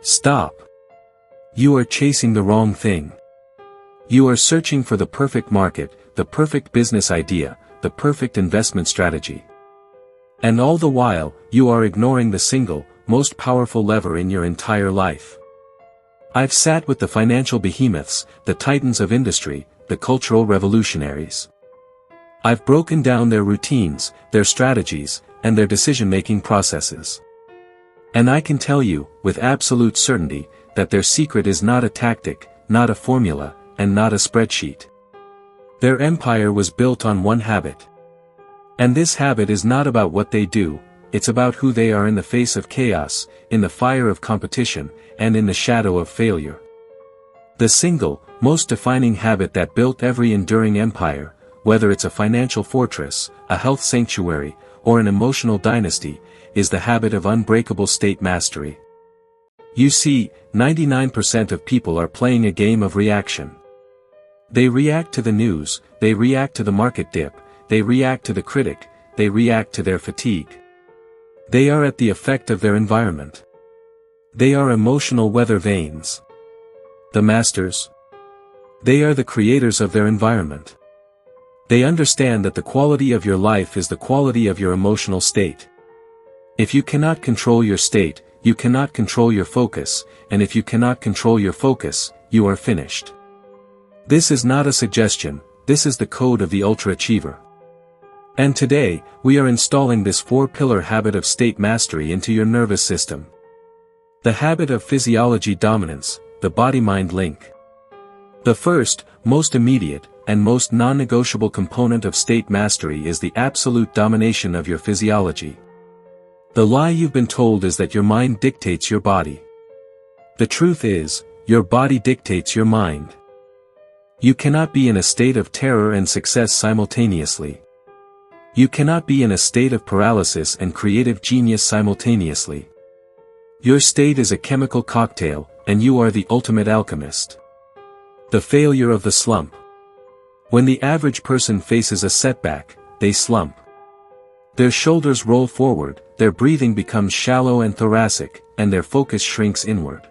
Stop. You are chasing the wrong thing. You are searching for the perfect market, the perfect business idea, the perfect investment strategy. And all the while, you are ignoring the single, most powerful lever in your entire life. I've sat with the financial behemoths, the titans of industry, the cultural revolutionaries. I've broken down their routines, their strategies, and their decision-making processes. And I can tell you, with absolute certainty, that their secret is not a tactic, not a formula, and not a spreadsheet. Their empire was built on one habit. And this habit is not about what they do, it's about who they are in the face of chaos, in the fire of competition, and in the shadow of failure. The single, most defining habit that built every enduring empire, whether it's a financial fortress, a health sanctuary, or an emotional dynasty, is the habit of unbreakable state mastery. You see, 99% of people are playing a game of reaction. They react to the news, they react to the market dip, they react to the critic, they react to their fatigue. They are at the effect of their environment. They are emotional weather vanes. The masters? They are the creators of their environment. They understand that the quality of your life is the quality of your emotional state. If you cannot control your state, you cannot control your focus, and if you cannot control your focus, you are finished. This is not a suggestion, this is the code of the ultra-achiever. And today, we are installing this 4-pillar habit of state mastery into your nervous system. The habit of physiology dominance, the body-mind link. The first, most immediate, and most non-negotiable component of state mastery is the absolute domination of your physiology. The lie you've been told is that your mind dictates your body. The truth is, your body dictates your mind. You cannot be in a state of terror and success simultaneously. You cannot be in a state of paralysis and creative genius simultaneously. Your state is a chemical cocktail, and you are the ultimate alchemist. The failure of the slump. When the average person faces a setback, they slump. Their shoulders roll forward, their breathing becomes shallow and thoracic, and their focus shrinks inward.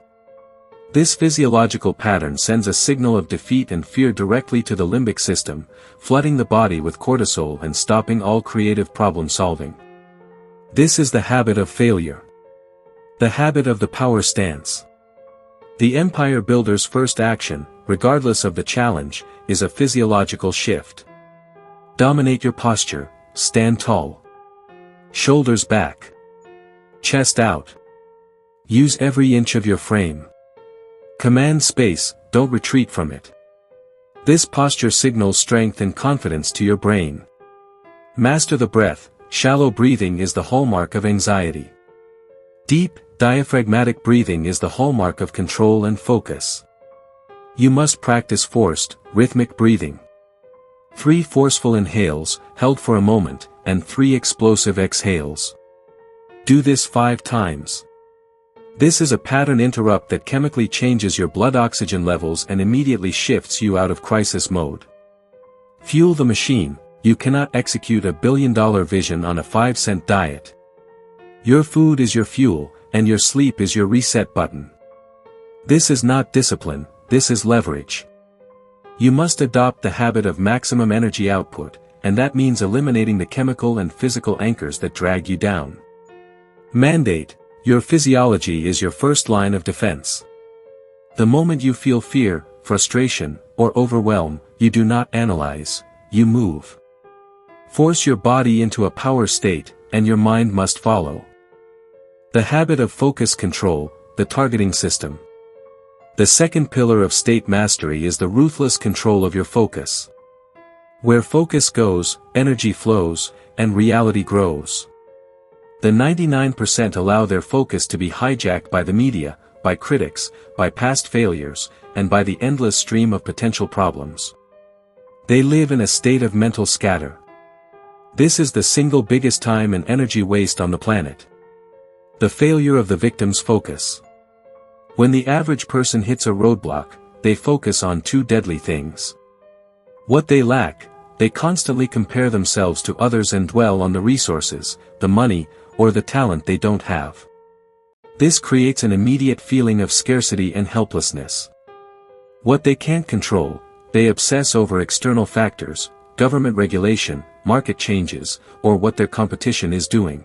This physiological pattern sends a signal of defeat and fear directly to the limbic system, flooding the body with cortisol and stopping all creative problem solving. This is the habit of failure. The habit of the power stance. The empire builder's first action, regardless of the challenge, is a physiological shift. Dominate your posture, stand tall. Shoulders back. Chest out. Use every inch of your frame. Command space, don't retreat from it. This posture signals strength and confidence to your brain. Master the breath, shallow breathing is the hallmark of anxiety. Deep, diaphragmatic breathing is the hallmark of control and focus. You must practice forced, rhythmic breathing. 3 forceful inhales, held for a moment, and 3 explosive exhales. Do this 5 times. This is a pattern interrupt that chemically changes your blood oxygen levels and immediately shifts you out of crisis mode. Fuel the machine, you cannot execute a billion-dollar vision on a 5-cent diet. Your food is your fuel, and your sleep is your reset button. This is not discipline, this is leverage. You must adopt the habit of maximum energy output, and that means eliminating the chemical and physical anchors that drag you down. Mandate. Your physiology is your first line of defense. The moment you feel fear, frustration, or overwhelm, you do not analyze, you move. Force your body into a power state, and your mind must follow. The habit of focus control, the targeting system. The second pillar of state mastery is the ruthless control of your focus. Where focus goes, energy flows, and reality grows. The 99% allow their focus to be hijacked by the media, by critics, by past failures, and by the endless stream of potential problems. They live in a state of mental scatter. This is the single biggest time and energy waste on the planet. The failure of the victim's focus. When the average person hits a roadblock, they focus on 2 deadly things. What they lack, they constantly compare themselves to others and dwell on the resources, the money, or the talent they don't have. This creates an immediate feeling of scarcity and helplessness. What they can't control, they obsess over external factors, government regulation, market changes, or what their competition is doing.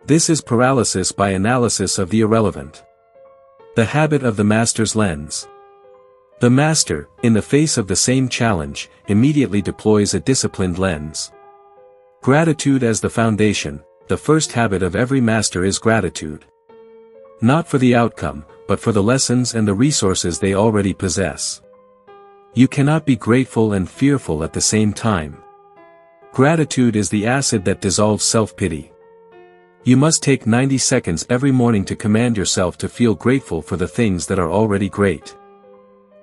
This is paralysis by analysis of the irrelevant. The habit of the master's lens. The master, in the face of the same challenge, immediately deploys a disciplined lens. Gratitude as the foundation. The first habit of every master is gratitude. Not for the outcome, but for the lessons and the resources they already possess. You cannot be grateful and fearful at the same time. Gratitude is the acid that dissolves self-pity. You must take 90 seconds every morning to command yourself to feel grateful for the things that are already great.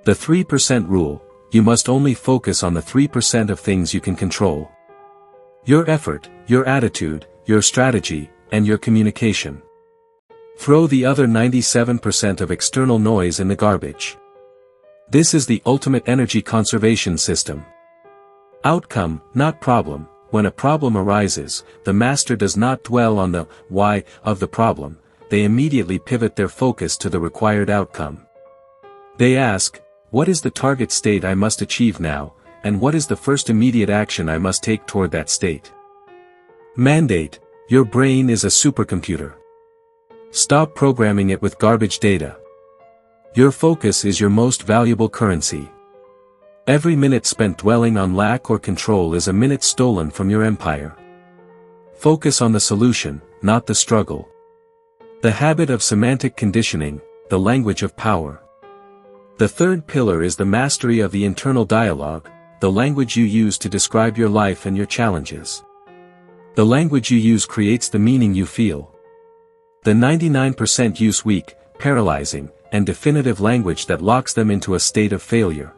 The 3% rule: you must only focus on the 3% of things you can control. Your effort, your attitude, your strategy, and your communication. Throw the other 97% of external noise in the garbage. This is the ultimate energy conservation system. Outcome, not problem. When a problem arises, the master does not dwell on the why of the problem, they immediately pivot their focus to the required outcome. They ask, what is the target state I must achieve now, and what is the first immediate action I must take toward that state? Mandate: your brain is a supercomputer. Stop programming it with garbage data. Your focus is your most valuable currency. Every minute spent dwelling on lack or control is a minute stolen from your empire. Focus on the solution, not the struggle. The habit of semantic conditioning, the language of power. The third pillar is the mastery of the internal dialogue, the language you use to describe your life and your challenges. The language you use creates the meaning you feel. The 99% use weak, paralyzing, and definitive language that locks them into a state of failure.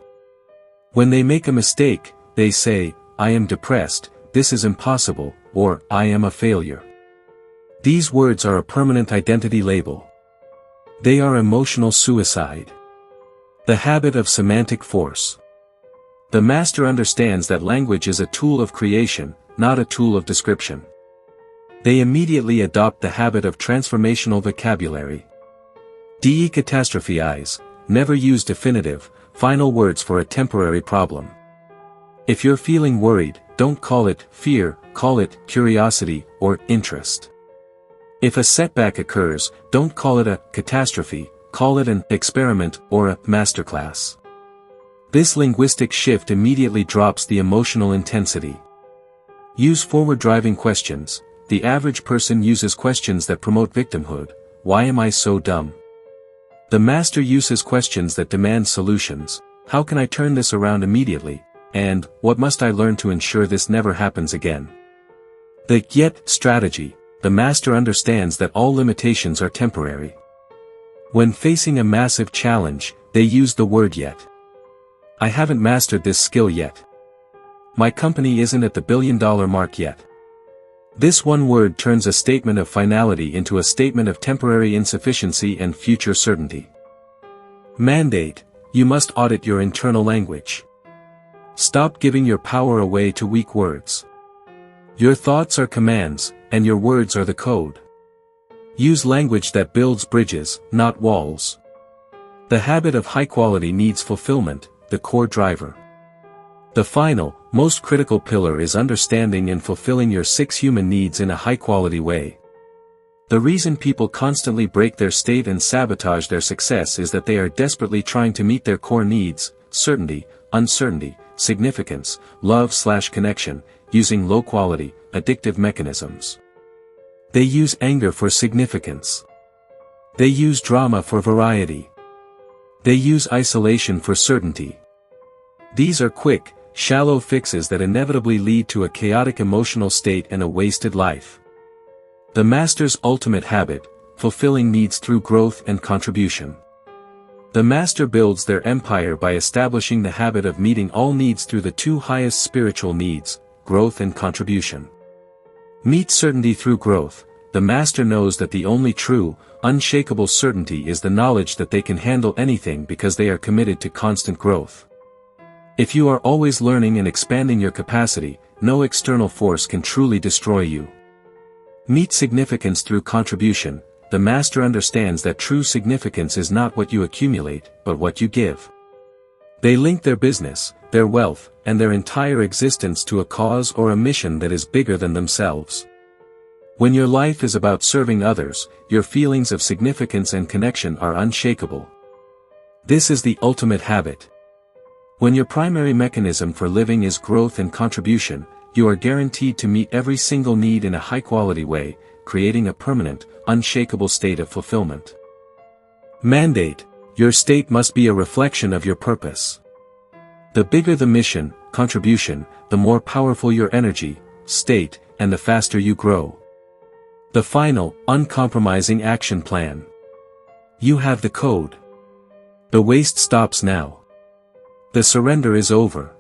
When they make a mistake, they say, I am depressed, this is impossible, or I am a failure. These words are a permanent identity label. They are emotional suicide. The habit of semantic force. The master understands that language is a tool of creation, not a tool of description. They immediately adopt the habit of transformational vocabulary. Decatastrophize, never use definitive, final words for a temporary problem. If you're feeling worried, don't call it fear, call it curiosity or interest. If a setback occurs, don't call it a catastrophe, call it an experiment or a masterclass. This linguistic shift immediately drops the emotional intensity. Use forward-driving questions. The average person uses questions that promote victimhood. Why am I so dumb? The master uses questions that demand solutions. How can I turn this around immediately? And, what must I learn to ensure this never happens again? The yet strategy. The master understands that all limitations are temporary. When facing a massive challenge, they use the word yet. I haven't mastered this skill yet. My company isn't at the billion-dollar mark yet. This one word turns a statement of finality into a statement of temporary insufficiency and future certainty. Mandate: you must audit your internal language. Stop giving your power away to weak words. Your thoughts are commands, and your words are the code. Use language that builds bridges, not walls. The habit of high quality needs fulfillment, the core driver. The final, most critical pillar is understanding and fulfilling your 6 human needs in a high-quality way. The reason people constantly break their state and sabotage their success is that they are desperately trying to meet their core needs: certainty, uncertainty, significance, love/connection, using low-quality, addictive mechanisms. They use anger for significance. They use drama for variety. They use isolation for certainty. These are quick, shallow fixes that inevitably lead to a chaotic emotional state and a wasted life. The master's ultimate habit: fulfilling needs through growth and contribution. The master builds their empire by establishing the habit of meeting all needs through the 2 highest spiritual needs, growth and contribution. Meet certainty through growth. The master knows that the only true, unshakable certainty is the knowledge that they can handle anything because they are committed to constant growth. If you are always learning and expanding your capacity, no external force can truly destroy you. Meet significance through contribution. the master understands that true significance is not what you accumulate, but what you give. They link their business, their wealth, and their entire existence to a cause or a mission that is bigger than themselves. When your life is about serving others, your feelings of significance and connection are unshakable. This is the ultimate habit. When your primary mechanism for living is growth and contribution, you are guaranteed to meet every single need in a high-quality way, creating a permanent, unshakable state of fulfillment. Mandate: your state must be a reflection of your purpose. The bigger the mission, contribution, the more powerful your energy, state, and the faster you grow. The final, uncompromising action plan. You have the code. The waste stops now. The surrender is over.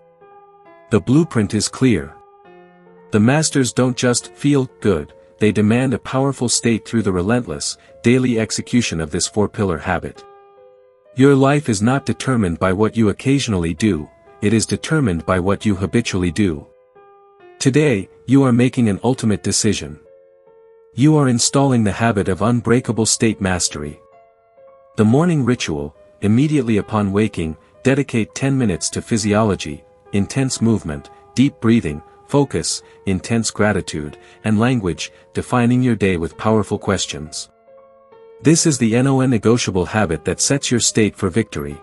The blueprint is clear. The masters don't just feel good, they demand a powerful state through the relentless, daily execution of this four-pillar habit. Your life is not determined by what you occasionally do, it is determined by what you habitually do. Today, you are making an ultimate decision. You are installing the habit of unbreakable state mastery. The morning ritual: immediately upon waking, dedicate 10 minutes to physiology, intense movement, deep breathing, focus, intense gratitude, and language, defining your day with powerful questions. This is the non-negotiable habit that sets your state for victory.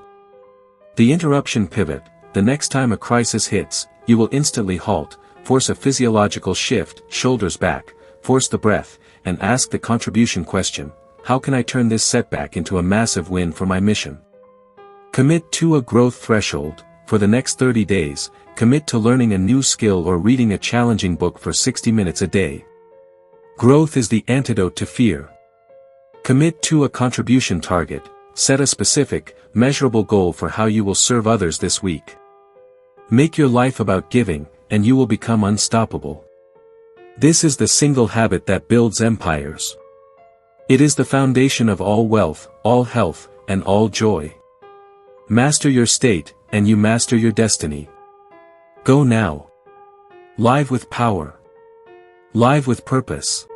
The interruption pivot: the next time a crisis hits, you will instantly halt, force a physiological shift, shoulders back, force the breath, and ask the contribution question: how can I turn this setback into a massive win for my mission? Commit to a growth threshold: for the next 30 days, commit to learning a new skill or reading a challenging book for 60 minutes a day. Growth is the antidote to fear. Commit to a contribution target: set a specific, measurable goal for how you will serve others this week. Make your life about giving, and you will become unstoppable. This is the single habit that builds empires. It is the foundation of all wealth, all health, and all joy. Master your state, and you master your destiny. Go now. Live with power. Live with purpose.